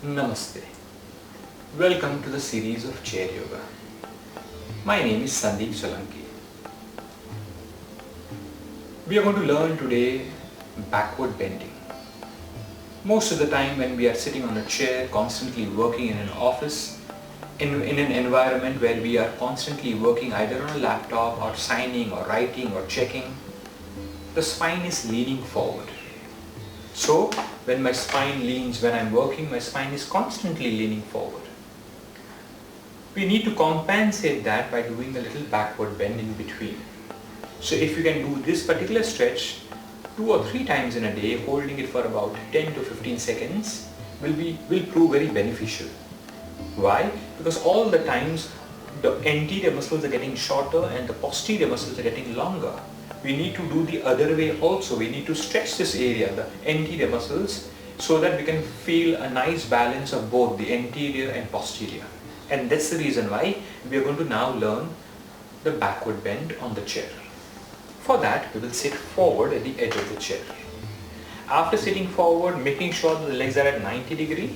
Namaste. Welcome to the series of Chair Yoga. My name is Sandeep Solanki. We are going to learn today backward bending. Most of the time when we are sitting on a chair, constantly working in an office, in an environment where we are constantly working either on a laptop or signing or writing or checking, the spine is leaning forward. So when my spine leans, when I'm working, my spine is constantly leaning forward. We need to compensate that by doing a little backward bend in between. So if you can do this particular stretch 2 or 3 times in a day, holding it for about 10 to 15 seconds will prove very beneficial. Why? Because all the times the anterior muscles are getting shorter and the posterior muscles are getting longer. We need to do the other way also. We need to stretch this area, the anterior muscles, so that we can feel a nice balance of both the anterior and posterior. And that's the reason why we are going to now learn the backward bend on the chair. For that, we will sit forward at the edge of the chair. After sitting forward, making sure that the legs are at 90 degrees,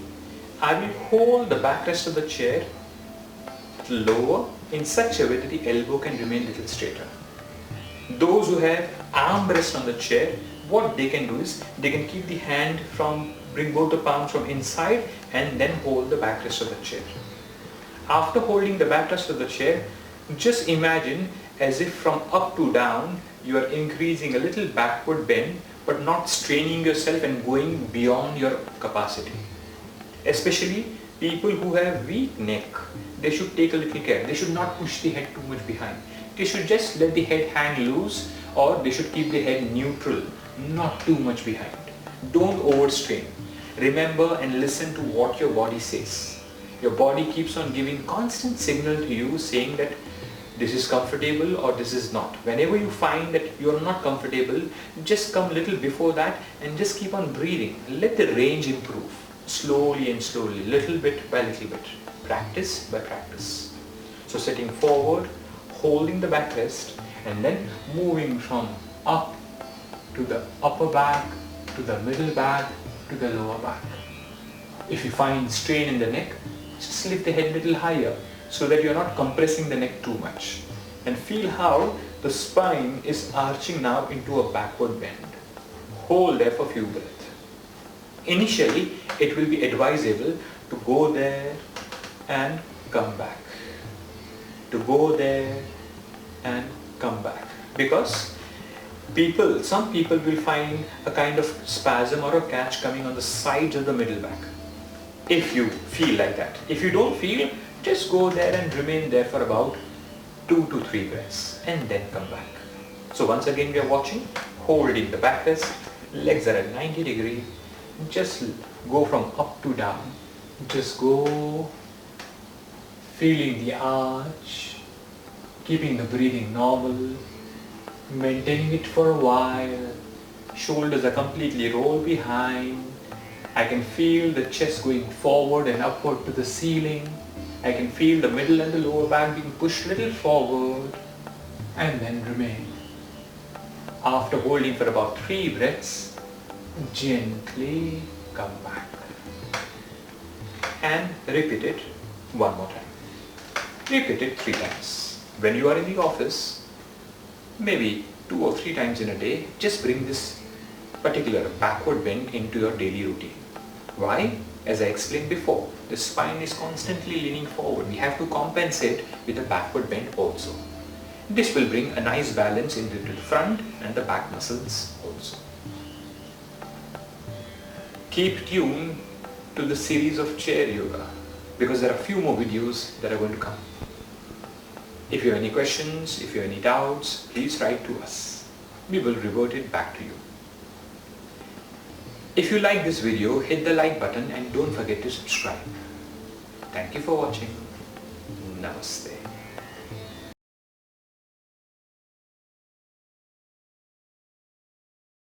I will hold the backrest of the chair lower in such a way that the elbow can remain a little straighter. Those who have armrest on the chair, what they can do is they can keep the hand bring both the palms from inside and then hold the backrest of the chair. After holding the backrest of the chair, just imagine as if from up to down you are increasing a little backward bend but not straining yourself and going beyond your capacity. Especially people who have weak neck, they should take a little care. They should not push the head too much behind. They should just let the head hang loose, or they should keep the head neutral, not too much behind. Don't overstrain. Remember and listen to what your body says. Your body keeps on giving constant signal to you saying that this is comfortable or this is not. Whenever you find that you are not comfortable, just come a little before that and just keep on breathing. Let the range improve slowly and slowly, little bit by little bit, practice by practice. So sitting forward, holding the backrest and then moving from up to the upper back, to the middle back, to the lower back. If you find strain in the neck, just lift the head a little higher so that you are not compressing the neck too much. And feel how the spine is arching now into a backward bend. Hold there for a few breaths. Initially, it will be advisable to go there and come back. To go there and come back, because some people will find a kind of spasm or a catch coming on the sides of the middle back. If you feel like that. If you don't feel, just go there and remain there for about 2 to 3 breaths and then come back. So once again we are watching, holding the backrest, legs are at 90 degrees, just go from up to down, just go, feeling the arch, keeping the breathing normal, maintaining it for a while. Shoulders are completely rolled behind. I can feel the chest going forward and upward to the ceiling. I can feel the middle and the lower back being pushed a little forward and then remain. After holding for about 3 breaths, gently come back and repeat it one more time. Repeat it 3 times. When you are in the office, maybe 2 or 3 times in a day, just bring this particular backward bend into your daily routine. Why? As I explained before, the spine is constantly leaning forward. We have to compensate with a backward bend also. This will bring a nice balance into the front and the back muscles also. Keep tuned to the series of chair yoga because there are a few more videos that are going to come. If you have any questions, if you have any doubts, please write to us. We will revert it back to you. If you like this video, hit the like button and don't forget to subscribe. Thank you for watching. Namaste.